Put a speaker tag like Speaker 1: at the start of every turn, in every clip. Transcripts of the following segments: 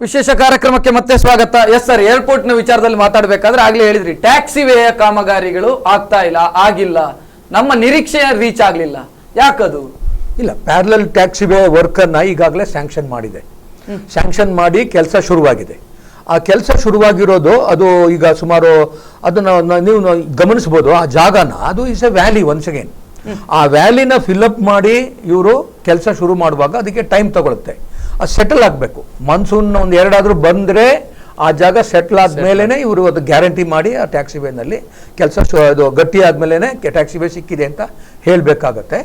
Speaker 1: ವಿಶೇಷ ಕಾರ್ಯಕ್ರಮಕ್ಕೆ ಮತ್ತೆ ಸ್ವಾಗತ. ಎಸ್ ಸರ್, ಏರ್ಪೋರ್ಟ್ ನ ವಿಚಾರದಲ್ಲಿ ಮಾತಾಡಬೇಕಾದ್ರೆ ಆಗ್ಲೇ ಹೇಳಿದ್ರಿ, ಟ್ಯಾಕ್ಸಿ ವೇಯ ಕಾಮಗಾರಿಗಳು ಆಗ್ತಾ ಇಲ್ಲ, ಆಗಿಲ್ಲ, ನಮ್ಮ ನಿರೀಕ್ಷೆ ರೀಚ್ ಆಗ್ಲಿಲ್ಲ. ಯಾಕದು?
Speaker 2: ಇಲ್ಲ, ಪ್ಯಾರಲಲ್ ಟ್ಯಾಕ್ಸಿ ವೇ ವರ್ಕ್ ಅನ್ನ ಈಗಾಗಲೇ ಸ್ಯಾಂಕ್ಷನ್ ಮಾಡಿದೆ. ಸ್ಯಾಂಕ್ಷನ್ ಮಾಡಿ ಕೆಲಸ ಶುರುವಾಗಿದೆ. ಆ ಕೆಲಸ ಶುರುವಾಗಿರೋದು ಅದು ಈಗ ಸುಮಾರು ಅದನ್ನ ನೀವು ಗಮನಿಸಬಹುದು. ಆ ಜಾಗನ ಅದು is A valley. Once again ಆ ವ್ಯಾಲಿನ ಫಿಲ್ಅಪ್ ಮಾಡಿ ಇವರು ಕೆಲಸ ಶುರು ಮಾಡುವಾಗ ಅದಕ್ಕೆ ಟೈಮ್ ತಗೊಳುತ್ತೆ. ಅದು ಸೆಟಲ್ ಆಗಬೇಕು. ಮಾನ್ಸೂನ್ ಒಂದು ಎರಡಾದ್ರೂ ಬಂದರೆ ಆ ಜಾಗ ಸೆಟ್ಲ್ ಆದ್ಮೇಲೆ ಇವರು ಅದು ಗ್ಯಾರಂಟಿ ಮಾಡಿ ಆ ಟ್ಯಾಕ್ಸಿ ವೇನಲ್ಲಿ ಕೆಲಸ ಅದು ಗಟ್ಟಿ ಆದ್ಮೇಲೆ ಟ್ಯಾಕ್ಸಿ ವೇ ಸಿಕ್ಕಿದೆ ಅಂತ ಹೇಳಬೇಕಾಗತ್ತೆ.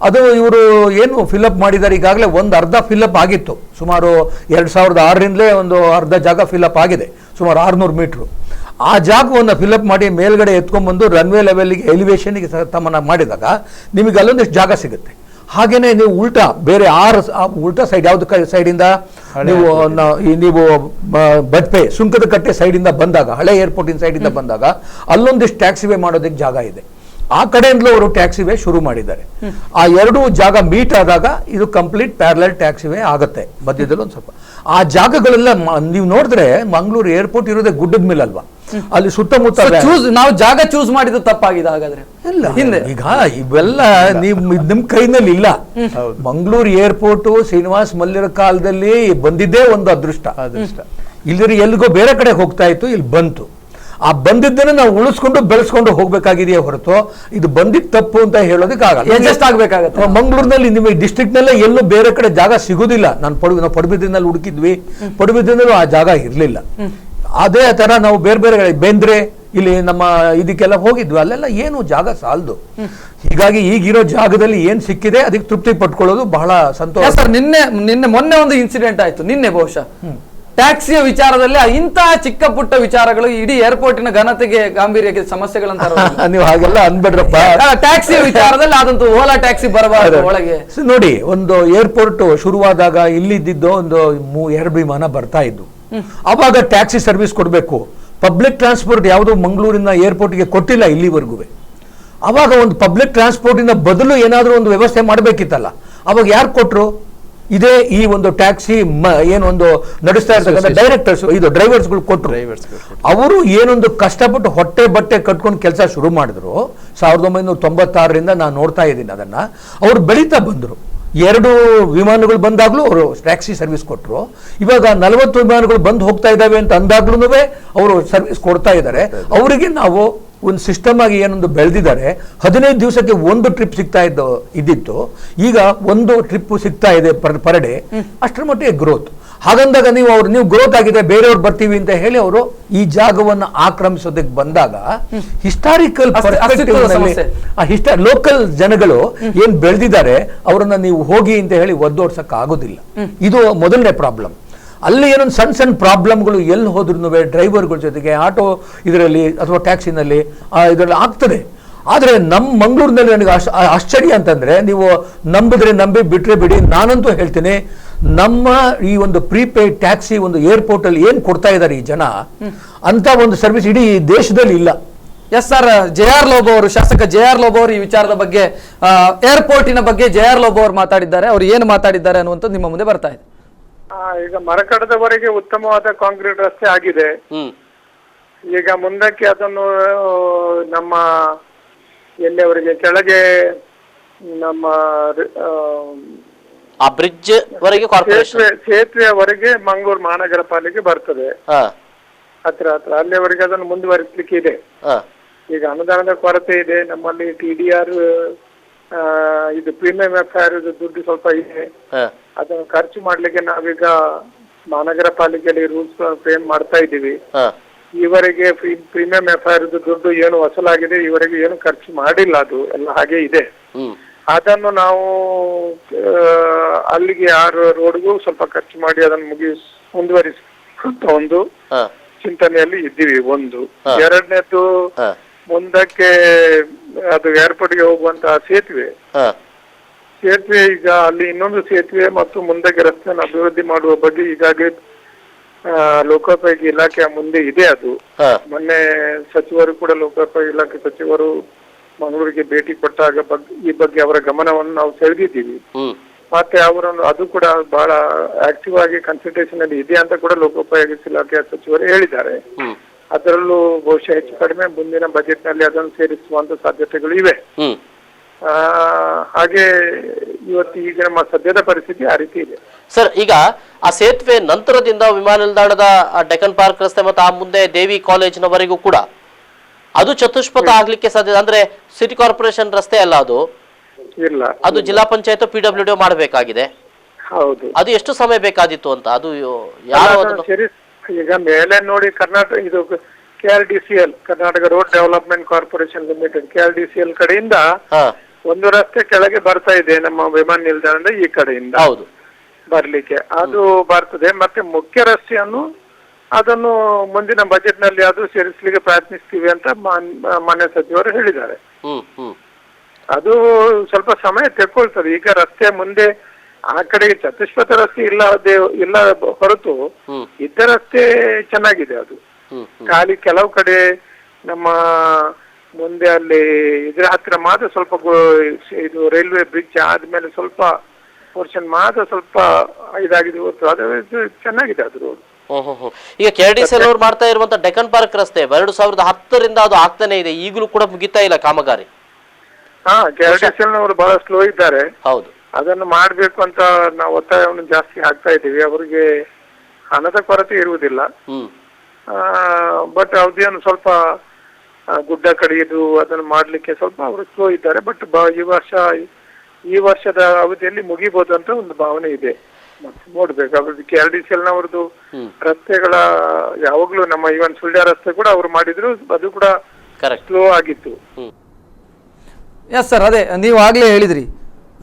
Speaker 2: ಅದು ಇವರು ಏನು ಫಿಲ್ಅಪ್ ಮಾಡಿದ್ದಾರೆ, ಈಗಾಗಲೇ ಒಂದು ಅರ್ಧ ಫಿಲ್ಅಪ್ ಆಗಿತ್ತು. ಸುಮಾರು 2006ರಿಂದಲೇ ಒಂದು ಅರ್ಧ ಜಾಗ ಫಿಲ್ಅಪ್ ಆಗಿದೆ, ಸುಮಾರು 600 ಮೀಟ್ರು. ಆ ಜಾಗವನ್ನು ಫಿಲ್ಅಪ್ ಮಾಡಿ ಮೇಲ್ಗಡೆ ಎತ್ಕೊಂಡ್ಬಂದು ರನ್ವೇ ಲೆವೆಲ್ಗೆ ಎಲಿವೇಶನ್ಗೆ ತಮ್ಮನ್ನ ಮಾಡಿದಾಗ ನಿಮಗೆ ಅಲ್ಲೊಂದಿಷ್ಟು ಜಾಗ ಸಿಗುತ್ತೆ. ಹಾಗೇನೆ ನೀವು ಉಲ್ಟಾ ಬೇರೆ ಉಲ್ಟಾ ಸೈಡ್ ಯಾವ್ದು ಸೈಡಿಂದ ನೀವು ಬಡ್ಪೆ ಸುಂಕದ ಕಟ್ಟೆ ಸೈಡಿಂದ ಬಂದಾಗ, ಹಳೆ ಏರ್ಪೋರ್ಟಿನ ಸೈಡಿಂದ ಬಂದಾಗ ಅಲ್ಲೊಂದಿಷ್ಟು ಟ್ಯಾಕ್ಸಿ ವೇ ಮಾಡೋದಕ್ಕೆ ಜಾಗ ಇದೆ. ಆ ಕಡೆಯಿಂದಲೂ ಅವರು ಟ್ಯಾಕ್ಸಿ ವೇ ಶುರು ಮಾಡಿದ್ದಾರೆ. ಆ ಎರಡೂ ಜಾಗ ಮೀಟ್ ಆದಾಗ ಇದು ಕಂಪ್ಲೀಟ್ ಪ್ಯಾರಲಲ್ ಟ್ಯಾಕ್ಸಿ ವೇ ಆಗುತ್ತೆ. ಮಧ್ಯದಲ್ಲಿ ಒಂದು ಸ್ವಲ್ಪ ಆ ಜಾಗಗಳೆಲ್ಲ ನೀವು ನೋಡಿದ್ರೆ ಮಂಗಳೂರು ಏರ್ಪೋರ್ಟ್ ಇರೋದೇ ಗುಡ್ಡದ ಮೇಲೆ ಅಲ್ವಾ, ಅಲ್ಲಿ ಸುತ್ತಮುತ್ತ
Speaker 1: ನಾವು ಜಾಗ ಚೂಸ್ ಮಾಡಿದ್ದು ತಪ್ಪಾಗಿದೆ ಹಾಗಾದ್ರೆ.
Speaker 2: ಹಿಂದೆ ಈಗ ಇವೆಲ್ಲ ನಿಮ್ ಕೈನಲ್ಲಿ ಇಲ್ಲ. ಮಂಗಳೂರು ಏರ್ಪೋರ್ಟ್ ಶ್ರೀನಿವಾಸ್ ಮಲ್ಲಿರ ಕಾಲದಲ್ಲಿ ಬಂದಿದ್ದೇ ಒಂದು ಅದೃಷ್ಟ. ಇಲ್ಲದ್ರೆ ಎಲ್ಲಿಗೋ ಬೇರೆ ಕಡೆ ಹೋಗ್ತಾ ಇತ್ತು, ಇಲ್ಲಿ ಬಂತು. ಆ ಬಂದಿದ್ದನ್ನು ನಾವು ಉಳಿಸ್ಕೊಂಡು ಬೆಳೆಸ್ಕೊಂಡು ಹೋಗ್ಬೇಕಾಗಿದೆಯೇ ಹೊರತು ಇದು ಬಂದಿದ್ದ ತಪ್ಪು ಅಂತ ಹೇಳೋದಕ್ಕೆ ಆಗಲ್ಲ.
Speaker 1: ಅಡ್ಜಸ್ಟ್ ಆಗ್ಬೇಕಾಗತ್ತೆ.
Speaker 2: ಮಂಗಳೂರಿನಲ್ಲಿ ನಿಮಗೆ ಡಿಸ್ಟ್ರಿಕ್ಟ್ ನಲ್ಲೇ ಎಲ್ಲೂ ಬೇರೆ ಕಡೆ ಜಾಗ ಸಿಗೋದಿಲ್ಲ. ನಾವು ಪಡುಬಿದ್ರಿನಲ್ಲಿ ಹುಡುಕಿದ್ವಿ, ಪಡುಬಿದ್ರಿನಲ್ಲೂ ಆ ಜಾಗ ಇರಲಿಲ್ಲ. ಅದೇ ತರ ನಾವು ಬೇರೆ ಬೇರೆ ಬೇಂದ್ರೆ ಇಲ್ಲಿ ನಮ್ಮ ಇದಕ್ಕೆಲ್ಲ ಹೋಗಿದ್ವಿ, ಅಲ್ಲೆಲ್ಲ ಏನು ಜಾಗ ಸಾಲದು. ಹೀಗಾಗಿ ಈಗಿರೋ ಜಾಗದಲ್ಲಿ ಏನ್ ಸಿಕ್ಕಿದೆ ಅದಕ್ಕೆ ತೃಪ್ತಿ ಪಟ್ಕೊಳ್ಳೋದು ಬಹಳ ಸಂತೋಷ.
Speaker 1: ಸರ್, ಮೊನ್ನೆ ಒಂದು ಇನ್ಸಿಡೆಂಟ್ ಆಯ್ತು, ನಿನ್ನೆ ಬಹುಶಃ ಟ್ಯಾಕ್ಸಿಯ ವಿಚಾರದಲ್ಲಿ ಇಂತಹ ಚಿಕ್ಕ ಪುಟ್ಟ ವಿಚಾರಗಳು ಇಡೀ ಏರ್ಪೋರ್ಟಿನ ಘನತೆಗೆ ಗಾಂಭೀರ್ಯಕ್ಕೆ ಸಮಸ್ಯೆಗಳಂತ
Speaker 2: ನೀವು ಹಾಗೆಲ್ಲ ಅನ್ಬೇಡ್ರಪ್ಪ.
Speaker 1: ಟ್ಯಾಕ್ಸಿಯ ವಿಚಾರದಲ್ಲಿ ಅದಂತೂ ಓಲಾ ಟ್ಯಾಕ್ಸಿ ಬರಬಾರದು ಒಳಗೆ.
Speaker 2: ನೋಡಿ, ಒಂದು ಏರ್ಪೋರ್ಟ್ ಶುರುವಾದಾಗ ಇಲ್ಲಿದ್ದು ಒಂದು 2 ವಿಮಾನ ಬರ್ತಾ ಇದ್ದು. ಅವಾಗ ಟ್ಯಾಕ್ಸಿ ಸರ್ವಿಸ್ ಕೊಡಬೇಕು. ಪಬ್ಲಿಕ್ ಟ್ರಾನ್ಸ್ಪೋರ್ಟ್ ಯಾವುದು ಮಂಗಳೂರಿನ ಏರ್ಪೋರ್ಟ್ಗೆ ಕೊಟ್ಟಿಲ್ಲ ಇಲ್ಲಿವರೆಗೂ. ಅವಾಗ ಒಂದು ಪಬ್ಲಿಕ್ ಟ್ರಾನ್ಸ್ಪೋರ್ಟಿನ ಬದಲು ಏನಾದರೂ ಒಂದು ವ್ಯವಸ್ಥೆ ಮಾಡಬೇಕಿತ್ತಲ್ಲ. ಅವಾಗ ಯಾರು ಕೊಟ್ಟರು? ಇದೇ ಈ ಒಂದು ಟ್ಯಾಕ್ಸಿ ಏನೊಂದು ನಡೆಸ್ತಾ ಇರ್ತಕ್ಕಂಥ ಡೈರೆಕ್ಟರ್ಸ್, ಇದು ಡ್ರೈವರ್ಸ್ಗಳು ಕೊಟ್ಟರು. ಅವರು ಏನೊಂದು ಕಷ್ಟಪಟ್ಟು ಹೊಟ್ಟೆ ಬಟ್ಟೆ ಕಟ್ಕೊಂಡು ಕೆಲಸ ಶುರು ಮಾಡಿದ್ರು. 1996ರಿಂದ ನಾನು ನೋಡ್ತಾ ಇದ್ದೀನಿ ಅದನ್ನ. ಅವರು ಬೆಳೀತಾ ಬಂದರು. 2 ವಿಮಾನಗಳು ಬಂದಾಗ್ಲೂ ಅವರು ಟ್ಯಾಕ್ಸಿ ಸರ್ವಿಸ್ ಕೊಟ್ಟರು. ಇವಾಗ 40 ವಿಮಾನಗಳು ಬಂದು ಹೋಗ್ತಾ ಇದ್ದಾವೆ ಅಂತ ಅಂದಾಗ್ಲೂ ಅವರು ಸರ್ವಿಸ್ ಕೊಡ್ತಾ ಇದ್ದಾರೆ. ಅವರಿಗೆ ನಾವು ಒಂದು ಸಿಸ್ಟಮ್ ಆಗಿ ಏನೊಂದು ಬೆಳೆದಿದ್ದಾರೆ. 15 ದಿವಸಕ್ಕೆ ಒಂದು ಟ್ರಿಪ್ ಸಿಗ್ತಾ ಇದ್ದಿತ್ತು, ಈಗ ಒಂದು ಟ್ರಿಪ್ ಸಿಗ್ತಾ ಇದೆ ಪರ್ ಡೇ. ಅಷ್ಟರ ಮಟ್ಟಿಗೆ ಗ್ರೋತ್. ಹಾಗಂದಾಗ ನೀವು ಗ್ರೋತ್ ಆಗಿದೆ, ಬೇರೆಯವ್ರು ಬರ್ತೀವಿ ಅಂತ ಹೇಳಿ ಅವರು ಈ ಜಾಗವನ್ನು ಆಕ್ರಮಿಸೋದಕ್ಕೆ ಬಂದಾಗ ಹಿಸ್ಟಾರಿಕಲ್ ಲೋಕಲ್ ಜನಗಳು ಏನ್ ಬೆಳೆದಿದ್ದಾರೆ ಅವರನ್ನ ನೀವು ಹೋಗಿ ಅಂತ ಹೇಳಿ ಒದ್ದೋಡ್ಸಕ್ ಆಗೋದಿಲ್ಲ. ಇದು ಮೊದಲನೇ ಪ್ರಾಬ್ಲಮ್. ಅಲ್ಲಿ ಏನೊಂದು ಸಣ್ಣ ಪ್ರಾಬ್ಲಮ್ಗಳು ಎಲ್ಲಿ ಹೋದ್ರೂ ಡ್ರೈವರ್ಗಳ ಜೊತೆಗೆ ಆಟೋ ಇದರಲ್ಲಿ ಅಥವಾ ಟ್ಯಾಕ್ಸಿನಲ್ಲಿ ಇದರಲ್ಲಿ ಆಗ್ತದೆ. ಆದರೆ ನಮ್ಮ ಮಂಗಳೂರಿನಲ್ಲಿ ನನಗೆ ಆಶ್ಚರ್ಯ ಅಂತಂದ್ರೆ, ನೀವು ನಂಬಿದ್ರೆ ನಂಬಿ, ಬಿಟ್ರೆ ಬಿಡಿ, ನಾನಂತೂ ಹೇಳ್ತೀನಿ, ನಮ್ಮ ಈ ಒಂದು ಪ್ರೀಪೇಯ್ಡ್ ಟ್ಯಾಕ್ಸಿ ಒಂದು ಏರ್ಪೋರ್ಟ್ ಅಲ್ಲಿ ಏನ್ ಕೊಡ್ತಾ ಇದ್ದಾರೆ ಈ ಜನ, ಅಂತ ಒಂದು ಸರ್ವಿಸ್ ಇಡೀ ದೇಶದಲ್ಲಿ ಇಲ್ಲ.
Speaker 1: Yes sir, JR. ಲೋಬೋ ಅವರು, ಶಾಸಕ ಜೆ.ಆರ್. ಲೋಬೋ ಅವರು ಈ ವಿಚಾರದ ಬಗ್ಗೆ, ಏರ್ಪೋರ್ಟಿನ ಬಗ್ಗೆ ಜೆ.ಆರ್. ಲೋಬೋ ಅವರು ಮಾತಾಡಿದ್ದಾರೆ. ಅವರು ಏನು ಮಾತಾಡಿದ್ದಾರೆ ಅನ್ನುವಂಥದ್ದು ನಿಮ್ಮ ಮುಂದೆ ಬರ್ತಾ ಇದೆ.
Speaker 3: ಈಗ ಮರಕಡದವರೆಗೆ ಉತ್ತಮವಾದ ಕಾಂಕ್ರೀಟ್ ರಸ್ತೆ ಆಗಿದೆ. ಈಗ ಮುಂದಕ್ಕೆ ಅದನ್ನು ನಮ್ಮ ಎಲ್ಲಿಯವರೆಗೆ ಕೆಳಗೆ ನಮ್ಮ
Speaker 4: ಬ್ರಿಡ್ಜ್ ವರೆಗೆ
Speaker 3: ಸೇತುವೆವರೆಗೆ ಮಂಗಳೂರು ಮಹಾನಗರ ಪಾಲಿಕೆ ಬರ್ತದೆ. ಹತ್ರ ಅಲ್ಲಿವರೆಗೆ ಅದನ್ನು ಮುಂದುವರಿಸಲಿಕ್ಕೆ ಇದೆ. ಈಗ ಅನುದಾನದ ಕೊರತೆ ಇದೆ ನಮ್ಮಲ್ಲಿ. TDR ಇದು ಪ್ರೀಮಿಯಂ ಎಫ್ಐಆರ್ ದುಡ್ಡು ಸ್ವಲ್ಪ ಇದೆ. ಅದನ್ನು ಖರ್ಚು ಮಾಡ್ಲಿಕ್ಕೆ ನಾವೀಗ ಮಹಾನಗರ ಪಾಲಿಕೆಯಲ್ಲಿ ರೂಲ್ಸ್ ಫ್ರೇಮ್ ಮಾಡ್ತಾ ಇದ್ದೀವಿ. ಈವರೆಗೆ ಪ್ರೀಮಿಯಂ ಎಫ್ಐಆರ್ ದುಡ್ಡು ಏನು ವಸೂಲಾಗಿದೆ, ಈವರೆಗೆ ಏನು ಖರ್ಚು ಮಾಡಿಲ್ಲ, ಅದು ಎಲ್ಲ ಹಾಗೆ ಇದೆ. ಅದನ್ನು ನಾವು ಅಲ್ಲಿಗೆ 6 ರೋಡ್ಗೂ ಸ್ವಲ್ಪ ಖರ್ಚು ಮಾಡಿ ಅದನ್ನು ಮುಂದುವರಿಸುವಂತ ಒಂದು ಚಿಂತನೆಯಲ್ಲಿ ಇದ್ದೀವಿ. ಒಂದು. ಎರಡನೇದು, ಮುಂದಕ್ಕೆ ಅದು ಏರ್ಪೋರ್ಟ್ಗೆ ಹೋಗುವಂತಹ ಸೇತುವೆ ಈಗ ಅಲ್ಲಿ ಇನ್ನೊಂದು ಸೇತುವೆ ಮತ್ತು ಮುಂದಕ್ಕೆ ರಸ್ತೆಯನ್ನು ಅಭಿವೃದ್ಧಿ ಮಾಡುವ ಬಗ್ಗೆ ಈಗಾಗಲೇ ಲೋಕೋಪಯೋಗಿ ಇಲಾಖೆಯ ಮುಂದೆ ಇದೆ. ಅದು ಮೊನ್ನೆ ಸಚಿವರು ಕೂಡ, ಲೋಕೋಪಯೋಗಿ ಇಲಾಖೆ ಸಚಿವರು ಮಂಗಳೂರಿಗೆ ಭೇಟಿ ಕೊಟ್ಟಾಗ ಈ ಬಗ್ಗೆ ಅವರ ಗಮನವನ್ನು ನಾವು ಸೆಳೆದಿದ್ದೀವಿ. ಮತ್ತೆ ಅವರನ್ನು ಅದು ಕೂಡ ಬಹಳ ಆಕ್ಟಿವ್ ಆಗಿ ಕನ್ಸಲ್ಟೇಷನ್ ಅಲ್ಲಿ ಇದೆ ಅಂತ ಕೂಡ ಲೋಕೋಪಯೋಗಿ ಇಲಾಖೆಯ ಸಚಿವರು ಹೇಳಿದ್ದಾರೆ. ಅದರಲ್ಲೂ ಬಹುಶಃ ಹೆಚ್ಚು ಕಡಿಮೆ ಮುಂದಿನ ಬಜೆಟ್ ನಲ್ಲಿ ಅದನ್ನು ಸೇರಿಸುವಂತ ಸಾಧ್ಯತೆಗಳು ಇವೆ. ಹಾಗೆ ಇವತ್ತು ಈಗ ನಮ್ಮ ಸದ್ಯದ ಪರಿಸ್ಥಿತಿ ಆ ರೀತಿ ಇದೆ.
Speaker 4: ಸರ್, ಈಗ ಆ ಸೇತುವೆ ನಂತರದಿಂದ ವಿಮಾನ ನಿಲ್ದಾಣದ ಡೆಕ್ಕನ್ ಪಾರ್ಕ್ ರಸ್ತೆ ಮತ್ತು ಆ ಮುಂದೆ ದೇವಿ ಕಾಲೇಜಿನವರೆಗೂ ಕೂಡ ಅದು ಚತುಷ್ಪಥ ಆಗ್ಲಿಕ್ಕೆ ಸಾಧ್ಯ? ಅಂದ್ರೆ ಸಿಟಿ ಕಾರ್ಪೊರೇಷನ್ ರಸ್ತೆ ಅಲ್ಲ ಅದು,
Speaker 3: ಇಲ್ಲ,
Speaker 4: ಅದು ಜಿಲ್ಲಾ ಪಂಚಾಯತ್ PWD ಮಾಡಬೇಕಾಗಿದೆ.
Speaker 3: ಹೌದು.
Speaker 4: ಅದು ಎಷ್ಟು ಸಮಯ ಬೇಕಾದಿತ್ತು ಅಂತ? ಅದು ಯಾರು
Speaker 3: ಈಗ ಮೇಲೆ ನೋಡಿ, ಕರ್ನಾಟಕ ಇದು KRDCL, Karnataka road development corporation limited, KRDCL ಕಡೆಯಿಂದ ಒಂದು ರಸ್ತೆ ಕೆಳಗೆ ಬರ್ತಾ ಇದೆ ನಮ್ಮ ವಿಮಾನ ನಿಲ್ದಾಣದ ಈ ಕಡೆಯಿಂದ.
Speaker 4: ಹೌದು,
Speaker 3: ಬರ್ಲಿಕ್ಕೆ ಅದು ಬರ್ತದೆ. ಮತ್ತೆ ಮುಖ್ಯ ರಸ್ತೆಯನ್ನು ಅದನ್ನು ಮುಂದಿನ ಬಜೆಟ್ ನಲ್ಲಿ ಅದು ಸೇರಿಸಲಿಕ್ಕೆ ಪ್ರಯತ್ನಿಸ್ತೀವಿ ಅಂತ ಮಾನ್ಯ ಸಚಿವರು ಹೇಳಿದ್ದಾರೆ. ಅದು ಸ್ವಲ್ಪ ಸಮಯ ತೆಕ್ಕೊಳ್ತದೆ. ಈಗ ರಸ್ತೆ ಮುಂದೆ ಆ ಕಡೆಗೆ ಚತುಷ್ಪಥ ರಸ್ತೆ ಇಲ್ಲ ಹೊರತು ಇದ್ದ ರಸ್ತೆ ಚೆನ್ನಾಗಿದೆ. ಅದು ಖಾಲಿ ಕೆಲವು ಕಡೆ ನಮ್ಮ ಮುಂದೆ ಅಲ್ಲಿ ಇದ್ರ ಹತ್ತಿರ ಮಾತ್ರ ಸ್ವಲ್ಪ ಇದು ರೈಲ್ವೆ ಬ್ರಿಡ್ಜ್ ಆದ್ಮೇಲೆ ಸ್ವಲ್ಪ ಪೋರ್ಷನ್ ಮಾತ್ರ ಸ್ವಲ್ಪ ಇದಾಗಿದೆ ಹೊರತು ಅದು ಚೆನ್ನಾಗಿದೆ ಅದು ರೋಡ್.
Speaker 4: ಈಗ KRDCL ಅವರು ಮಾಡ್ತಾ ಇರುವಂತ ಡೆಕ್ಕನ್ ಪಾರ್ಕ್ ರಸ್ತೆ 2010ರಿಂದ ಅದು ಆಗ್ತಾನೆ ಇದೆ, ಈಗಲೂ ಕೂಡ ಮುಗಿತಾ ಇಲ್ಲ ಕಾಮಗಾರಿ.
Speaker 3: KRDCL ನವರು ಬಹಳ ಸ್ಲೋ ಇದ್ದಾರೆ.
Speaker 4: ಹೌದು,
Speaker 3: ಅದನ್ನು ಮಾಡ್ಬೇಕು ಅಂತ ನಾವು ಒತ್ತಾಯವನ್ನು ಜಾಸ್ತಿ ಹಾಕ್ತಾ ಇದ್ದೀವಿ. ಅವರಿಗೆ ಹಣದ ಕೊರತೆ ಇರುವುದಿಲ್ಲ, ಬಟ್ ಅದೇನು ಸ್ವಲ್ಪ ಗುಡ್ಡ ಕಡಿಯುದು ಅದನ್ನು ಮಾಡ್ಲಿಕ್ಕೆ ಸ್ವಲ್ಪ ಅವರು ಸ್ಲೋ ಇದ್ದಾರೆ. ಬಟ್ ಈ ವರ್ಷದ ಅವಧಿಯಲ್ಲಿ ಮುಗಿಬಹುದು ಅಂತ ಒಂದು ಭಾವನೆ ಇದೆ. ಮತ್ತೆ ನೋಡ್ಬೇಕು ಅವ್ರದ್ದು KRDCL ನವರದ್ದು ರಸ್ತೆಗಳ ಯಾವಾಗ್ಲೂ ನಮ್ಮ ಇವನ್ ಸುಳ್ಯ ರಸ್ತೆ ಕೂಡ ಅವರು ಮಾಡಿದ್ರು, ಅದು ಕೂಡ ಸ್ಲೋ ಆಗಿತ್ತು.
Speaker 1: ಎಸ್ ಸರ್, ಅದೇ ನೀವು ಆಗ್ಲೇ ಹೇಳಿದ್ರಿ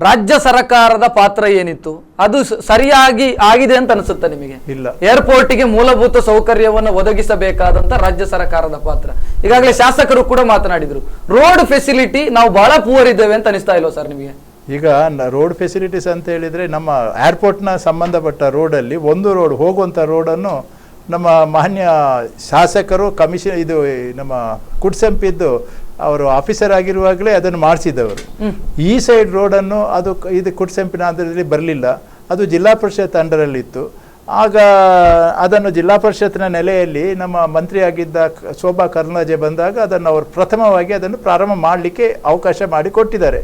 Speaker 1: ರಾಜ್ಯ ಸರ್ಕಾರದ ಪಾತ್ರ ಏನಿತ್ತು ಅದು ಸರಿಯಾಗಿ ಆಗಿದೆ ಅಂತ ಅನಿಸುತ್ತೆ ನಿಮಗೆ?
Speaker 2: ಇಲ್ಲ,
Speaker 1: ಏರ್ಪೋರ್ಟ್ಗೆ ಮೂಲಭೂತ ಸೌಕರ್ಯವನ್ನು ಒದಗಿಸಬೇಕಾದಂತ ರಾಜ್ಯ ಸರ್ಕಾರದ ಪಾತ್ರ. ಈಗಾಗಲೇ ಶಾಸಕರು ಕೂಡ ಮಾತನಾಡಿದ್ರು, ರೋಡ್ ಫೆಸಿಲಿಟಿ ನಾವು ಬಹಳ ಪೂರ್ ಇದ್ದೇವೆ ಅಂತ ಅನಿಸ್ತಾ ಇಲ್ವಾ ಸರ್ ನಿಮಗೆ?
Speaker 5: ಈಗ ರೋಡ್ ಫೆಸಿಲಿಟೀಸ್ ಅಂತ ಹೇಳಿದರೆ ನಮ್ಮ ಏರ್ಪೋರ್ಟ್ನ ಸಂಬಂಧಪಟ್ಟ ರೋಡಲ್ಲಿ ಒಂದು ರೋಡ್ ಹೋಗುವಂಥ ರೋಡನ್ನು ನಮ್ಮ ಮಾನ್ಯ ಶಾಸಕರು ಇದು ನಮ್ಮ ಕುಡ್ಸಂಪಿದ್ದು ಅವರು ಆಫೀಸರ್ ಆಗಿರುವಾಗಲೇ ಅದನ್ನು ಮಾಡಿಸಿದವರು. ಈ ಸೈಡ್ ರೋಡನ್ನು ಇದು ಕುಡ್ಸಂಪಿನ ಹಂತದಲ್ಲಿ ಬರಲಿಲ್ಲ, ಅದು ಜಿಲ್ಲಾ ಪರಿಷತ್ ಅಂಡರಲ್ಲಿತ್ತು. ಆಗ ಅದನ್ನು ಜಿಲ್ಲಾ ಪರಿಷತ್ನ ನೆಲೆಯಲ್ಲಿ ನಮ್ಮ ಮಂತ್ರಿಯಾಗಿದ್ದ ಶೋಭಾ ಕರ್ನಾಜೆ ಬಂದಾಗ ಅದನ್ನು ಅವರು ಪ್ರಥಮವಾಗಿ ಅದನ್ನು ಪ್ರಾರಂಭ ಮಾಡಲಿಕ್ಕೆ ಅವಕಾಶ ಮಾಡಿ ಕೊಟ್ಟಿದ್ದಾರೆ.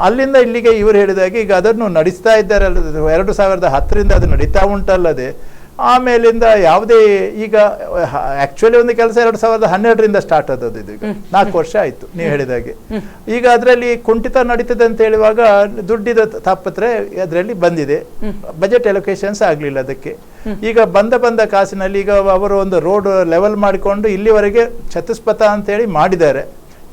Speaker 5: ಅಲ್ಲಿಂದ ಇಲ್ಲಿಗೆ ಇವರು ಹೇಳಿದಾಗೆ ಈಗ ಅದನ್ನು ನಡೆಸ್ತಾ ಇದ್ದಾರೆ. 2010ರಿಂದ ಅದು ನಡೀತಾ ಉಂಟಲ್ಲದೆ ಆಮೇಲಿಂದ ಯಾವುದೇ ಈಗ ಆಕ್ಚುಲಿ ಒಂದು ಕೆಲಸ 2012ರಿಂದ ಸ್ಟಾರ್ಟ್ ಆದದ್ದು. ಇದು ಈಗ 4 ವರ್ಷ ಆಯ್ತು ನೀವು ಹೇಳಿದಾಗೆ. ಈಗ ಅದರಲ್ಲಿ ಕುಂಠಿತ ನಡೀತದೆ ಅಂತ ಹೇಳುವಾಗ ದುಡ್ಡಿದ ತಾಪತ್ರೆ ಅದರಲ್ಲಿ ಬಂದಿದೆ, ಬಜೆಟ್ ಅಲೋಕೇಶನ್ಸ್ ಆಗ್ಲಿಲ್ಲ ಅದಕ್ಕೆ. ಈಗ ಬಂದ ಕಾಸಿನಲ್ಲಿ ಈಗ ಅವರು ಒಂದು ರೋಡ್ ಲೆವೆಲ್ ಮಾಡಿಕೊಂಡು ಇಲ್ಲಿವರೆಗೆ ಚತುಷ್ಪಥ ಅಂತ ಹೇಳಿ ಮಾಡಿದ್ದಾರೆ.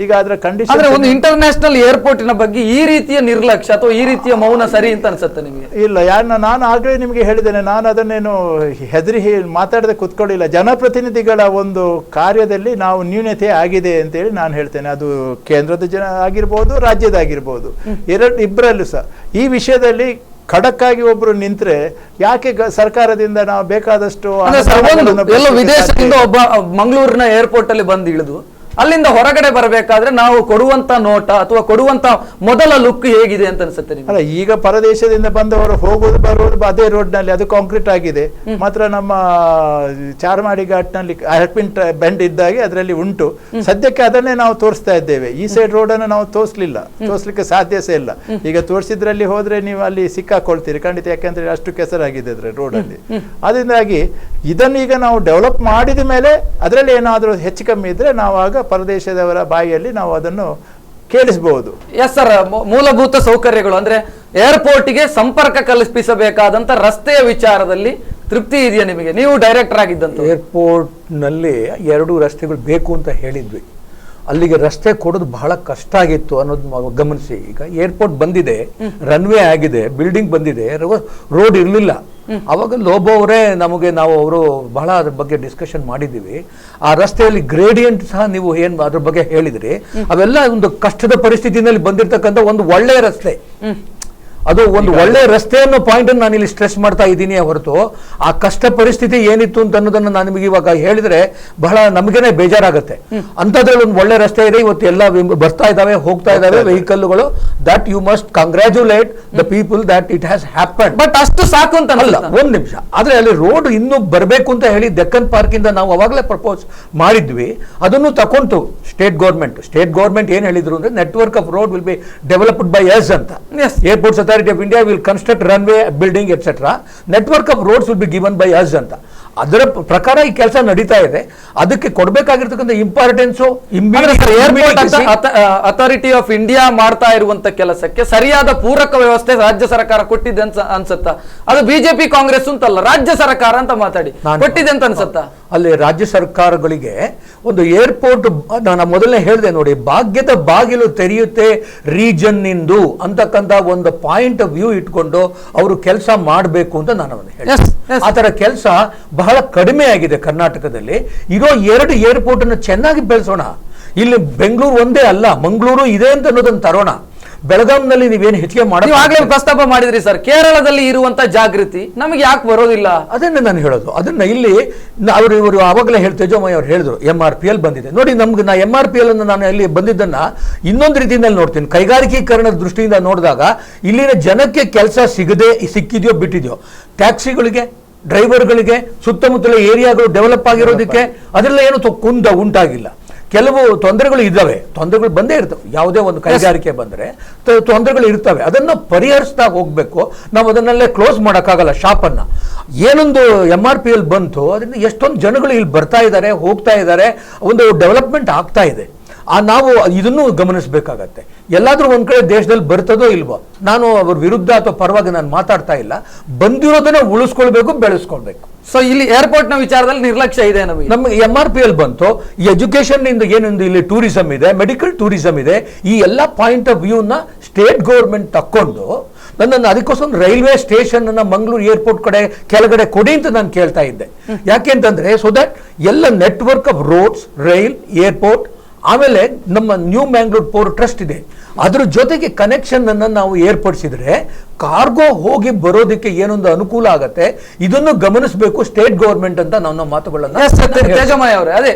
Speaker 5: ಈಗ ಅದರ ಕಂಡೀಷನ್
Speaker 1: ಒಂದು ಇಂಟರ್ನ್ಯಾಷನಲ್ ಏರ್ಪೋರ್ಟಿನ ಬಗ್ಗೆ ಈ ರೀತಿಯ ನಿರ್ಲಕ್ಷ್ಯ ಅಥವಾ ಈ ರೀತಿಯ ಮೌನ ಸರಿ ಅಂತ ಅನ್ಸುತ್ತೆ ನಿಮಗೆ?
Speaker 5: ಇಲ್ಲ, ನಾನು ಆಗಲೇ ನಿಮಗೆ ಹೇಳಿದ್ದೇನೆ, ನಾನು ಅದನ್ನೇನು ಹೆದರಿ ಮಾತಾಡದೆ ಕುತ್ಕೊಳ್ಳಿಲ್ಲ. ಜನಪ್ರತಿನಿಧಿಗಳ ಒಂದು ಕಾರ್ಯದಲ್ಲಿ ನಾವು ನ್ಯೂನತೆ ಆಗಿದೆ ಅಂತೇಳಿ ನಾನು ಹೇಳ್ತೇನೆ. ಅದು ಕೇಂದ್ರದ ಆಗಿರ್ಬೋದು, ರಾಜ್ಯದಾಗಿರ್ಬೋದು, ಇಬ್ಬರಲ್ಲೂ ಸಹ ಈ ವಿಷಯದಲ್ಲಿ ಖಡಕ್ ಆಗಿ ಒಬ್ರು ನಿಂತ್ರೆ ಯಾಕೆ ಸರ್ಕಾರದಿಂದ ನಾವು ಬೇಕಾದಷ್ಟು
Speaker 1: ವಿದೇಶದಿಂದ ಒಬ್ಬ ಮಂಗಳೂರಿನ ಏರ್ಪೋರ್ಟ್ ಅಲ್ಲಿ ಬಂದು ಇಳಿದು ಅಲ್ಲಿಂದ ಹೊರಗಡೆ ಬರಬೇಕಾದ್ರೆ ನಾವು ಕೊಡುವಂತ ನೋಟ ಅಥವಾ ಕೊಡುವಂತ ಮೊದಲ ಲುಕ್ ಹೇಗಿದೆ ಅಂತ ಅನ್ಸುತ್ತೆ ನಿಮಗೆ?
Speaker 5: ಅಲ್ಲ, ಈಗ ಪರದೇಶದಿಂದ ಬಂದವರು ಹೋಗೋದು ಬರೋದು ಅದೇ ರೋಡ್ ನಲ್ಲಿ, ಅದು ಕಾಂಕ್ರೀಟ್ ಆಗಿದೆ. ಮಾತ್ರ ನಮ್ಮ ಚಾರ್ಮಾಡಿ ಘಾಟ್ ನಲ್ಲಿ ಹೆರ್ಪಿನ್ ಬೆಂಡ್ ಇದ್ದಾಗೆ ಅದರಲ್ಲಿ ಉಂಟು. ಸದ್ಯಕ್ಕೆ ಅದನ್ನೇ ನಾವು ತೋರಿಸ್ತಾ ಇದ್ದೇವೆ. ಈ ಸೈಡ್ ರೋಡ್ ಅನ್ನು ನಾವು ತೋರಿಸ್ಲಿಕ್ಕೆ ಸಾಧ್ಯತೆ ಇಲ್ಲ. ಈಗ ತೋರಿಸಿದ್ರಲ್ಲಿ ಹೋದ್ರೆ ನೀವು ಅಲ್ಲಿ ಸಿಕ್ಕಾಕೊಳ್ತೀರಿ ಖಂಡಿತ, ಯಾಕಂದ್ರೆ ಅಷ್ಟು ಕೆಸರಾಗಿದೆ ಅದ್ರ ರೋಡ್ ಅಲ್ಲಿ. ಅದರಿಂದಾಗಿ ಇದನ್ನು ಈಗ ನಾವು ಡೆವಲಪ್ ಮಾಡಿದ ಮೇಲೆ ಅದರಲ್ಲಿ ಏನಾದರೂ ಹೆಚ್ಚು ಕಮ್ಮಿ ಇದ್ರೆ ನಾವು ಆಗ ಪರದೇಶದವರ ಬಾಯಿಯಲ್ಲಿ ನಾವು ಅದನ್ನು ಕೇಳಿಸಬಹುದು.
Speaker 1: ಎಸ್ ಸರ್, ಮೂಲಭೂತ ಸೌಕರ್ಯಗಳು ಅಂದ್ರೆ ಏರ್ಪೋರ್ಟ್ಗೆ ಸಂಪರ್ಕ ಕಲ್ಪಿಸಬೇಕಾದಂತ ರಸ್ತೆಯ ವಿಚಾರದಲ್ಲಿ ತೃಪ್ತಿ ಇದೆಯಾ ನಿಮಗೆ? ನೀವು ಡೈರೆಕ್ಟರ್ ಆಗಿದ್ದಂತ
Speaker 2: ಏರ್ಪೋರ್ಟ್ ನಲ್ಲಿ 2 ರಸ್ತೆಗಳು ಬೇಕು ಅಂತ ಹೇಳಿದ್ವಿ. ಅಲ್ಲಿಗೆ ರಸ್ತೆ ಕೊಡೋದು ಬಹಳ ಕಷ್ಟ ಆಗಿತ್ತು ಅನ್ನೋದು ಗಮನಿಸಿ. ಈಗ ಏರ್ಪೋರ್ಟ್ ಬಂದಿದೆ, ರನ್ವೇ ಆಗಿದೆ, ಬಿಲ್ಡಿಂಗ್ ಬಂದಿದೆ, ರೋಡ್ ಇರಲಿಲ್ಲ. ಅವಾಗ ಲೋಬೋ ಅವರೇ ನಾವು ಅವರು ಬಹಳ ಅದ್ರ ಬಗ್ಗೆ ಡಿಸ್ಕಷನ್ ಮಾಡಿದ್ದೀವಿ. ಆ ರಸ್ತೆಯಲ್ಲಿ ಗ್ರೇಡಿಯಂಟ್ ಸಹ ನೀವು ಏನು ಅದ್ರ ಬಗ್ಗೆ ಹೇಳಿದ್ರಿ, ಅವೆಲ್ಲ ಒಂದು ಕಷ್ಟದ ಪರಿಸ್ಥಿತಿನಲ್ಲಿ ಬಂದಿರತಕ್ಕಂಥ ಒಂದು ಒಳ್ಳೆಯ ರಸ್ತೆ. ಅದು ಒಂದು ಒಳ್ಳೆ ರಸ್ತೆ ಅನ್ನೋ ಪಾಯಿಂಟ್ ನಾನು ಇಲ್ಲಿ ಸ್ಟ್ರೆಸ್ ಮಾಡ್ತಾ ಇದ್ದೀನಿ ಹೊರತು ಆ ಕಷ್ಟ ಪರಿಸ್ಥಿತಿ ಏನಿತ್ತು ಅಂತ ಅನ್ನೋದನ್ನ ನಾನು ನಿಮಗೆ ಇವಾಗ ಹೇಳಿದ್ರೆ ಬಹಳ ನಮಗೇನೆ ಬೇಜಾರಾಗುತ್ತೆ. ಅಂತದ್ರಲ್ಲಿ ಒಂದು ಒಳ್ಳೆ ರಸ್ತೆ ಇದೆ, ಇವತ್ತು ಎಲ್ಲ ಬರ್ತಾ ಇದಾವೆ, ಹೋಗ್ತಾ ಇದಾವೆ ವೆಹಿಕಲ್ಗಳು. That you must congratulate the people that it has happen.
Speaker 1: But ಅಷ್ಟು ಸಾಕು ಅಂತ
Speaker 2: ಅಲ್ಲ, ಒಂದ್ ನಿಮಿಷ. ಆದ್ರೆ ಅಲ್ಲಿ ರೋಡ್ ಇನ್ನೂ ಬರಬೇಕು ಅಂತ ಹೇಳಿ ಡೆಕ್ಕನ್ ಪಾರ್ಕ್ ಇಂದ ನಾವು ಅವಾಗಲೇ ಪ್ರಪೋಸ್ ಮಾಡಿದ್ವಿ. ಅದನ್ನು ತಗೊಂಡು ಸ್ಟೇಟ್ ಗೌರ್ಮೆಂಟ್ ಏನ್ ಹೇಳಿದ್ರು ಅಂದ್ರೆ network of road will be developed by us ಅಂತ. Airports authority of India will construct runway, building etcetera. Network of roads will be given by us ಅಂತ. ಅದರ ಪ್ರಕಾರ ಈ ಕೆಲಸ ನಡೀತಾ ಇದೆ. ಅದಕ್ಕೆ ಕೊಡಬೇಕಾಗಿರ್ತಕ್ಕಂಥ ಇಂಪಾರ್ಟೆನ್ಸ್
Speaker 1: ಅಥಾರಿಟಿ ಆಫ್ ಇಂಡಿಯಾ ಮಾಡ್ತಾ ಇರುವಂತ ಕೆಲಸಕ್ಕೆ ಸರಿಯಾದ ಪೂರಕ ವ್ಯವಸ್ಥೆ ರಾಜ್ಯ ಸರ್ಕಾರ ಕೊಟ್ಟಿದೆ ಅಂತ ಅನ್ಸುತ್ತಾ? ಅದು ಬಿಜೆಪಿ ಕಾಂಗ್ರೆಸ್ ಅಂತಲ್ಲ, ರಾಜ್ಯ ಸರ್ಕಾರ ಅಂತ ಮಾತಾಡಿ ಕೊಟ್ಟಿದೆ ಅಂತ ಅನ್ಸುತ್ತಾ?
Speaker 2: ಅಲ್ಲಿ ರಾಜ್ಯ ಸರ್ಕಾರಗಳಿಗೆ ಒಂದು ಏರ್ಪೋರ್ಟ್, ನಾನು ಮೊದಲನೇ ಹೇಳಿದೆ ನೋಡಿ, ಭಾಗ್ಯದ ಬಾಗಿಲು ತೆರೆಯುತ್ತೆ ರೀಜನ್ ನಿಂದು ಅಂತಕ್ಕಂಥ ಒಂದು ಪಾಯಿಂಟ್ ಆಫ್ ವ್ಯೂ ಇಟ್ಕೊಂಡು ಅವರು ಕೆಲಸ ಮಾಡಬೇಕು ಅಂತ ನಾನು ಹೇಳಿದೆ. ಆ ತರ ಕೆಲಸ ಬಹಳ ಕಡಿಮೆ ಆಗಿದೆ ಕರ್ನಾಟಕದಲ್ಲಿ. ಇರೋ 2 ಏರ್ಪೋರ್ಟ್ ಅನ್ನು ಚೆನ್ನಾಗಿ ಬೆಳೆಸೋಣ. ಇಲ್ಲಿ ಬೆಂಗಳೂರು ಒಂದೇ ಅಲ್ಲ, ಮಂಗಳೂರು ಇದೆ ಅಂತ ಅನ್ನೋದನ್ನ ತರೋಣ. ಬೆಳಗಾಂನಲ್ಲಿ ನೀವೇನು ಹೆಚ್ಚಿಗೆ
Speaker 1: ಆಗಲೇ ಪ್ರಸ್ತಾಪ ಮಾಡಿದ್ರಿ ಸರ್, ಕೇರಳದಲ್ಲಿ ಇರುವಂತ ಜಾಗೃತಿ ನಮಗೆ ಯಾಕೆ ಬರೋದಿಲ್ಲ?
Speaker 2: ಅದನ್ನೇ ನಾನು ಹೇಳೋದು. ಅದನ್ನ ಇಲ್ಲಿ ಇವರು ಆವಾಗಲೇ ತೇಜೋಮಯ್ಯ ಅವರು ಹೇಳಿದ್ರು MRPL ಬಂದಿದೆ ನೋಡಿ. ನಮ್ಗೆ MRPL ಅನ್ನು ನಾನು ಇಲ್ಲಿ ಬಂದಿದ್ದನ್ನ ಇನ್ನೊಂದು ರೀತಿಯಿಂದ ನೋಡ್ತೀನಿ. ಕೈಗಾರಿಕೀಕರಣದ ದೃಷ್ಟಿಯಿಂದ ನೋಡಿದಾಗ ಇಲ್ಲಿನ ಜನಕ್ಕೆ ಕೆಲಸ ಸಿಕ್ಕಿದೆಯೋ ಬಿಟ್ಟಿದೆಯೋ, ಟ್ಯಾಕ್ಸಿಗಳಿಗೆ, ಡ್ರೈವರ್ಗಳಿಗೆ, ಸುತ್ತಮುತ್ತಲ ಏರಿಯಾಗಳು ಡೆವಲಪ್ ಆಗಿರೋದಕ್ಕೆ ಅದೆಲ್ಲ ಏನು ಉಂಟಾಗಿಲ್ಲ. ಕೆಲವು ತೊಂದರೆಗಳು ಇದ್ದಾವೆ, ತೊಂದರೆಗಳು ಬಂದೇ ಇರ್ತವೆ. ಯಾವುದೇ ಒಂದು ಕೈಗಾರಿಕೆ ಬಂದರೆ ತೊಂದರೆಗಳು ಇರ್ತವೆ, ಅದನ್ನು ಪರಿಹರಿಸ್ತಾ ಹೋಗ್ಬೇಕು. ನಾವು ಅದನ್ನೆಲ್ಲ ಕ್ಲೋಸ್ ಮಾಡೋಕ್ಕಾಗಲ್ಲ ಶಾಪನ್ನು. ಏನೊಂದು MRPL ಬಂತು, ಅದರಿಂದ ಎಷ್ಟೊಂದು ಜನಗಳು ಇಲ್ಲಿ ಬರ್ತಾ ಇದ್ದಾರೆ, ಹೋಗ್ತಾ ಇದ್ದಾರೆ, ಒಂದು ಡೆವಲಪ್ಮೆಂಟ್ ಆಗ್ತಾ ಇದೆ. ನಾವು ಇದನ್ನು ಗಮನಿಸಬೇಕಾಗತ್ತೆ. ಎಲ್ಲಾದ್ರೂ ಒಂದ್ ಕಡೆ ದೇಶದಲ್ಲಿ ಬರ್ತದೋ ಇಲ್ವೋ, ನಾನು ಅವ್ರ ವಿರುದ್ಧ ಅಥವಾ ಪರವಾಗಿ ನಾನು ಮಾತಾಡ್ತಾ ಇಲ್ಲ. ಬಂದಿರೋದನ್ನ ಉಳಿಸ್ಕೊಳ್ಬೇಕು, ಬೆಳೆಸ್ಕೊಳ್ಬೇಕು.
Speaker 1: ಸೊ ಇಲ್ಲಿ ಏರ್ಪೋರ್ಟ್ ನ ವಿಚಾರದಲ್ಲಿ ನಿರ್ಲಕ್ಷ್ಯ ಇದೆ.
Speaker 2: ನಮಗೆ MRPL ಬಂತು, ಈ ಎಜುಕೇಶನ್ ಇಂದ ಏನೊಂದು ಇಲ್ಲಿ ಟೂರಿಸಂ ಇದೆ, ಮೆಡಿಕಲ್ ಟೂರಿಸಂ ಇದೆ, ಈ ಎಲ್ಲ ಪಾಯಿಂಟ್ ಆಫ್ ವ್ಯೂ ನ ಸ್ಟೇಟ್ ಗೌರ್ಮೆಂಟ್ ತಕ್ಕೊಂಡು ನನ್ನನ್ನು ಅದಕ್ಕೋಸ್ಕರ ರೈಲ್ವೆ ಸ್ಟೇಷನ್ ಅನ್ನ ಮಂಗಳೂರು ಏರ್ಪೋರ್ಟ್ ಕೆಳಗಡೆ ಕೊಡಿ ಅಂತ ನಾನು ಕೇಳ್ತಾ ಇದ್ದೆ. ಯಾಕೆ ಅಂತಂದ್ರೆ ಸೊ ದಟ್ ಎಲ್ಲ network of roads, rail, airport, ಆಮೇಲೆ ನಮ್ಮ ನ್ಯೂ ಮ್ಯಾಂಗ್ಳೂರ್ ಪೋರ್ಟ್ ಟ್ರಸ್ಟ್ ಇದೆ, ಅದ್ರ ಜೊತೆಗೆ ಕನೆಕ್ಷನ್ ಅನ್ನ ನಾವು ಏರ್ಪಡಿಸಿದ್ರೆ ಕಾರ್ಗೋ ಹೋಗಿ ಬರೋದಕ್ಕೆ ಏನೊಂದು ಅನುಕೂಲ ಆಗತ್ತೆ. ಇದನ್ನು ಗಮನಿಸಬೇಕು ಸ್ಟೇಟ್ ಗೌರ್ಮೆಂಟ್ ಅಂತ ನನ್ನ ಮಾತುಗಳನ್ನ.
Speaker 1: ತೇಜಮಯ್ಯ ಅವರೇ, ಅದೇ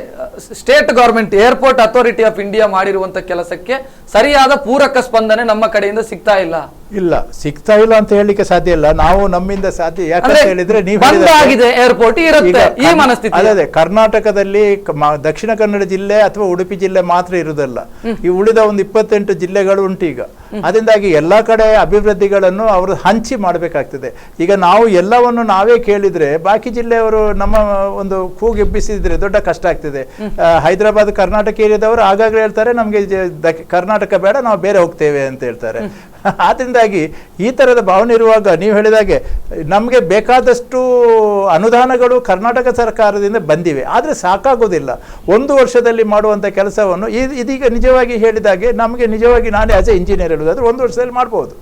Speaker 1: state government airport authority of India ಮಾಡಿರುವಂತ ಕೆಲಸಕ್ಕೆ ಸರಿಯಾದ ಪೂರಕ ಸ್ಪಂದನೆ ನಮ್ಮ ಕಡೆಯಿಂದ ಸಿಗ್ತಾ ಇಲ್ಲ
Speaker 5: ಅಂತ ಹೇಳಲಿಕ್ಕೆ ಸಾಧ್ಯ ಇಲ್ಲ. ನಾವು ನಮ್ಮಿಂದ ಸಾಧ್ಯ. ಯಾಕಂತ ಹೇಳಿದ್ರೆ
Speaker 1: ಏರ್ಪೋರ್ಟ್ ಇರುತ್ತೆ ಈ ಮನಸ್ಥಿತಿ.
Speaker 5: ಅದೇ ಕರ್ನಾಟಕದಲ್ಲಿ ದಕ್ಷಿಣ ಕನ್ನಡ ಜಿಲ್ಲೆ ಅಥವಾ ಉಡುಪಿ ಜಿಲ್ಲೆ ಮಾತ್ರ ಇರುವುದಲ್ಲ, ಈ ಉಳಿದ ಒಂದು 28 ಜಿಲ್ಲೆಗಳು ಉಂಟು ಈಗ. ಅದರಿಂದಾಗಿ ಎಲ್ಲಾ ಕಡೆ ಅಭಿವೃದ್ಧಿಗಳನ್ನು ಅವರು ಹಂಚಿ ಮಾಡಬೇಕಾಗ್ತದೆ. ಈಗ ನಾವು ಎಲ್ಲವನ್ನು ನಾವೇ ಕೇಳಿದ್ರೆ ಬಾಕಿ ಜಿಲ್ಲೆಯವರು ನಮ್ಮ ಒಂದು ಕೂಗೆಬ್ಬಿಸಿದ್ರೆ ದೊಡ್ಡ ಕಷ್ಟ ಆಗ್ತದೆ. ಹೈದರಾಬಾದ್ ಕರ್ನಾಟಕ ಏರಿಯಾದವರು ಆಗಾಗಲೇ ಹೇಳ್ತಾರೆ ನಮ್ಗೆ ಕರ್ನಾಟಕ ಬೇಡ, ನಾವು ಬೇರೆ ಹೋಗ್ತೇವೆ ಅಂತ ಹೇಳ್ತಾರೆ. ಆದ್ರಿಂದಾಗಿ ಈ ತರದ ಭಾವನೆ ಇರುವಾಗ ನೀವು ಹೇಳಿದಾಗೆ ನಮಗೆ ಬೇಕಾದಷ್ಟು ಅನುದಾನಗಳು ಕರ್ನಾಟಕ ಸರ್ಕಾರದಿಂದ ಬಂದಿವೆ, ಆದರೆ ಸಾಕಾಗೋದಿಲ್ಲ. 1 ವರ್ಷದಲ್ಲಿ ಮಾಡುವಂಥ ಕೆಲಸವನ್ನು ಇದೀಗ ನಿಜವಾಗಿ ಹೇಳಿದಾಗೆ ನಮಗೆ ನಿಜವಾಗಿ ನಾನೇ ಆಸ್ ಎ ಇಂಜಿನಿಯರ್ ಹೇಳುವುದಾದ್ರೆ 1 ವರ್ಷದಲ್ಲಿ ಮಾಡ್ಬೋದು.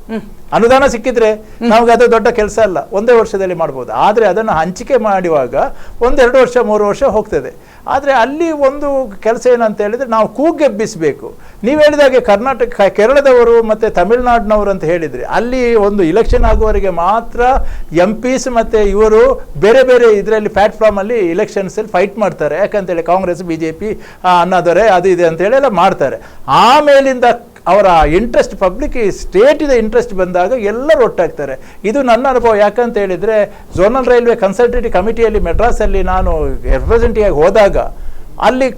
Speaker 5: ಅನುದಾನ ಸಿಕ್ಕಿದ್ರೆ ನಮ್ಗೆ ಅದು ದೊಡ್ಡ ಕೆಲಸ ಅಲ್ಲ, 1 ವರ್ಷದಲ್ಲಿ ಮಾಡ್ಬೋದು. ಆದರೆ ಅದನ್ನು ಹಂಚಿಕೆ ಮಾಡುವಾಗ 1-2 ವರ್ಷ 3 ವರ್ಷ ಹೋಗ್ತದೆ. ಆದರೆ ಅಲ್ಲಿ ಒಂದು ಕೆಲಸ ಏನಂತ ಹೇಳಿದ್ರೆ ನಾವು ಕೂಗೆಬ್ಬಿಸಬೇಕು. ನೀವು ಹೇಳಿದಾಗೆ ಕರ್ನಾಟಕ, ಕೇರಳದವರು ಮತ್ತು ತಮಿಳುನಾಡಿನವರು ಅಂತ ಹೇಳಿದರೆ ಅಲ್ಲಿ ಒಂದು ಇಲೆಕ್ಷನ್ ಆಗುವವರೆಗೆ ಮಾತ್ರ MPs ಮತ್ತು ಇವರು ಬೇರೆ ಬೇರೆ ಇದರಲ್ಲಿ ಪ್ಲಾಟ್ಫಾರ್ಮಲ್ಲಿ ಇಲೆಕ್ಷನ್ಸಲ್ಲಿ ಫೈಟ್ ಮಾಡ್ತಾರೆ. ಯಾಕಂತೇಳಿ ಕಾಂಗ್ರೆಸ್ BJP ಅನ್ನೋದರೆ ಅದು ಇದೆ ಅಂತೇಳಿ ಎಲ್ಲ ಮಾಡ್ತಾರೆ. ಆಮೇಲಿಂದ ಅವರ ಇಂಟ್ರೆಸ್ಟ್, ಪಬ್ಲಿಕ್ ಸ್ಟೇಟಿದ ಇಂಟ್ರೆಸ್ಟ್ ಬಂದಾಗ ಎಲ್ಲರೂ ಒಟ್ಟಾಗ್ತಾರೆ. ಇದು ನನ್ನ ಅನುಭವ. ಯಾಕಂತ ಹೇಳಿದರೆ ಝೋನಲ್ ರೈಲ್ವೆ ಕನ್ಸಲ್ಟೇಟಿವ್ ಕಮಿಟಿಯಲ್ಲಿ ಮೆಡ್ರಾಸಲ್ಲಿ ನಾನು ರೆಪ್ರೆಸೆಂಟೇಟಿವ್ ಆಗಿ ಹೋದಾಗ ಅಲ್ಲಿ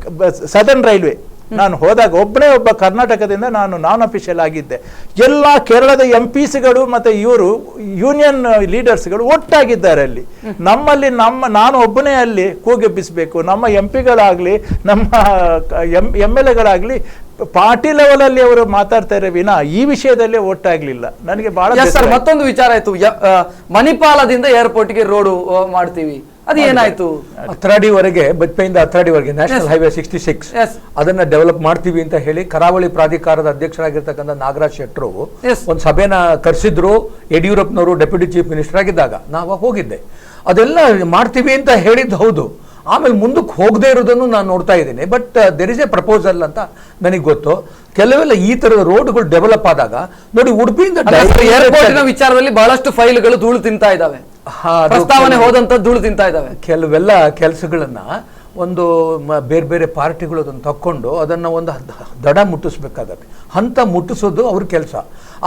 Speaker 5: ಸದರ್ನ್ ರೈಲ್ವೆ ನಾನು ಹೋದಾಗ ಒಬ್ಬ ಕರ್ನಾಟಕದಿಂದ ನಾನ್ ಅಫಿಷಿಯಲ್ ಆಗಿದ್ದೆ. ಎಲ್ಲ ಕೇರಳದ MPsಗಳು ಮತ್ತು ಇವರು ಯೂನಿಯನ್ ಲೀಡರ್ಸ್ಗಳು ಒಟ್ಟಾಗಿದ್ದಾರೆ ಅಲ್ಲಿ. ನಮ್ಮಲ್ಲಿ ನಾನು ಒಬ್ಬನೇ ಅಲ್ಲಿ ಕೂಗೆಬ್ಬಿಸಬೇಕು. ನಮ್ಮ MPಗಳಾಗಲಿ ನಮ್ಮ MLAಗಳಾಗಲಿ ಪಾರ್ಟಿ ಲೆವೆಲ್ ಅಲ್ಲಿ ಅವರು ಮಾತಾಡ್ತಾರೆ ವಿನಾ ಈ ವಿಷಯದಲ್ಲಿ ಒಟ್ಟಾಗ್ಲಿಲ್ಲ. ನನಗೆ ಬಹಳ
Speaker 1: ಮತ್ತೊಂದು ವಿಚಾರ ಆಯ್ತು, ಮಣಿಪಾಲದಿಂದ ಏರ್ಪೋರ್ಟ್ಗೆ ರೋಡ್ ಮಾಡ್ತೀವಿ, ಅದು ಏನಾಯ್ತು?
Speaker 2: ಅಥ್ರಾಡಿವರೆಗೆ, ಬಜ್ಪೆಯಿಂದ ಅಥ್ರಾಡಿವರೆಗೆ ನ್ಯಾಷನಲ್ ಹೈವೇ 66 ಅದನ್ನ ಡೆವಲಪ್ ಮಾಡ್ತೀವಿ ಅಂತ ಹೇಳಿ ಕರಾವಳಿ ಪ್ರಾಧಿಕಾರದ ಅಧ್ಯಕ್ಷರಾಗಿರ್ತಕ್ಕಂಥ ನಾಗರಾಜ್ ಶೆಟ್ಟರು ಒಂದು ಸಭೆನ ಕರೆಸಿದ್ರು. ಯಡಿಯೂರಪ್ಪನವರು ಡೆಪ್ಯೂಟಿ ಚೀಫ್ ಮಿನಿಸ್ಟರ್ ಆಗಿದ್ದಾಗ ನಾವು ಹೋಗಿದ್ದೆ. ಅದೆಲ್ಲ ಮಾಡ್ತೀವಿ ಅಂತ ಹೇಳಿದ್ದು ಹೌದು, ಆಮೇಲೆ ಮುಂದಕ್ಕೆ ಹೋಗದೆ ಇರೋದನ್ನು ನಾನು ನೋಡ್ತಾ ಇದ್ದೀನಿ. But there is A proposal ಅಂತ ನನಗೆ ಗೊತ್ತು. ಕೆಲವೆಲ್ಲ ಈ ತರದ ರೋಡ್ಗಳು ಡೆವಲಪ್ ಆದಾಗ ನೋಡಿ, ಉಡುಪಿಯಿಂದ
Speaker 1: ಏರ್ಪೋರ್ಟಿನ ವಿಚಾರದಲ್ಲಿ ಬಹಳಷ್ಟು ಫೈಲ್ಗಳು ಧೂಳು ತಿಂತಾ ಇದಾವೆ, ಪ್ರಸ್ತಾವನೆ ಹೋದಂತ ಧೂಳು ತಿಂತಾ ಇದಾವೆ.
Speaker 2: ಕೆಲವೆಲ್ಲ ಕೆಲಸಗಳನ್ನ ಒಂದು ಬೇರೆ ಬೇರೆ ಪಾರ್ಟಿಗಳು ಅದನ್ನು ತಕ್ಕೊಂಡು ಅದನ್ನು ಒಂದು ದಡ ಮುಟ್ಟಿಸ್ಬೇಕಾಗತ್ತೆ. ಹಂತ ಮುಟ್ಟಿಸೋದು ಅವ್ರ ಕೆಲಸ.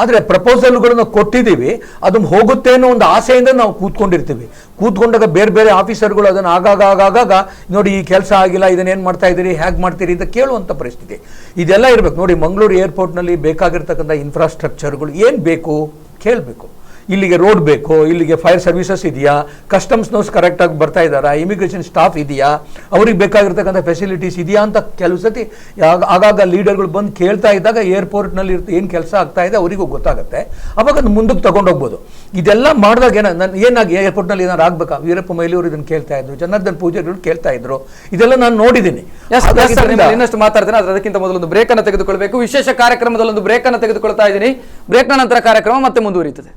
Speaker 2: ಆದರೆ ಪ್ರಪೋಸಲ್ಗಳನ್ನು ಕೊಟ್ಟಿದ್ದೀವಿ, ಅದನ್ನು ಹೋಗುತ್ತೆ ಅನ್ನೋ ಒಂದು ಆಸೆಯಿಂದ ನಾವು ಕೂತ್ಕೊಂಡಾಗ ಬೇರೆ ಬೇರೆ ಆಫೀಸರ್ಗಳು ಅದನ್ನು ಆಗಾಗ ನೋಡಿ ಈ ಕೆಲಸ ಆಗಿಲ್ಲ, ಇದನ್ನೇನು ಮಾಡ್ತಾ ಇದ್ದೀರಿ, ಹೇಗೆ ಮಾಡ್ತೀರಿ ಅಂತ ಕೇಳುವಂಥ ಪರಿಸ್ಥಿತಿ ಇದೆಲ್ಲ ಇರಬೇಕು. ನೋಡಿ, ಮಂಗಳೂರು ಏರ್ಪೋರ್ಟ್ನಲ್ಲಿ ಬೇಕಾಗಿರ್ತಕ್ಕಂಥ ಇನ್ಫ್ರಾಸ್ಟ್ರಕ್ಚರ್ಗಳು ಏನು ಬೇಕು ಕೇಳಬೇಕು. ಇಲ್ಲಿಗೆ ರೋಡ್ ಬೇಕು, ಇಲ್ಲಿಗೆ ಫೈರ್ ಸರ್ವಿಸಸ್ ಇದೆಯಾ, ಕಸ್ಟಮ್ಸ್ನವ್ಸ್ ಕರೆಕ್ಟಾಗಿ ಬರ್ತಾ ಇದ್ದಾರಾ, ಇಮಿಗ್ರೇಷನ್ ಸ್ಟಾಫ್ ಇದೆಯಾ, ಅವ್ರಿಗೆ ಬೇಕಾಗಿರ್ತಕ್ಕಂಥ ಫೆಸಿಲಿಟೀಸ್ ಇದೆಯಾ ಅಂತ ಕೆಲವು ಸತಿ ಆಗಾಗ ಲೀಡರ್ಗಳು ಬಂದು ಕೇಳ್ತಾ ಇದ್ದಾಗ ಏರ್ಪೋರ್ಟ್ನಲ್ಲಿ ಏನು ಕೆಲಸ ಆಗ್ತಾ ಇದೆ ಅವರಿಗೂ ಗೊತ್ತಾಗುತ್ತೆ. ಅವಾಗ ಅದು ಮುಂದಕ್ಕೆ ತಗೊಂಡೋಗ್ಬೋದು. ಇದೆಲ್ಲ ಮಾಡಿದಾಗ ಏನಾಗಿ ಏರ್ಪೋರ್ಟ್ನಲ್ಲಿ ಏನಾರು ಆಗ್ಬೇಕಾ? ವೀರಪ್ಪ ಮೊಯ್ಲಿಯವರು ಇದನ್ನು ಕೇಳ್ತಾ ಇದ್ರು, ಜನಾರ್ದನ್ ಪೂಜಾರಿಗಳು ಕೇಳ್ತಾ ಇದ್ರು. ಇದೆಲ್ಲ ನಾನು ನೋಡಿದ್ದೀನಿ.
Speaker 1: ಇನ್ನಷ್ಟು ಮಾತಾಡ್ತೇನೆ, ಅದಕ್ಕಿಂತ ಮೊದಲು ಒಂದು ಬ್ರೇಕ್ ಅನ್ನು ತೆಗೆದುಕೊಳ್ಬೇಕು. ವಿಶೇಷ ಕಾರ್ಯಕ್ರಮದಲ್ಲಿ ಒಂದು ಬ್ರೇಕ್ ಅನ್ನು ತೆಗೆದುಕೊಳ್ತಾ ಇದ್ದೀನಿ. ಬ್ರೇಕ್ನ ನಂತರ ಕಾರ್ಯಕ್ರಮ ಮತ್ತೆ ಮುಂದುವರಿಯುತ್ತದೆ.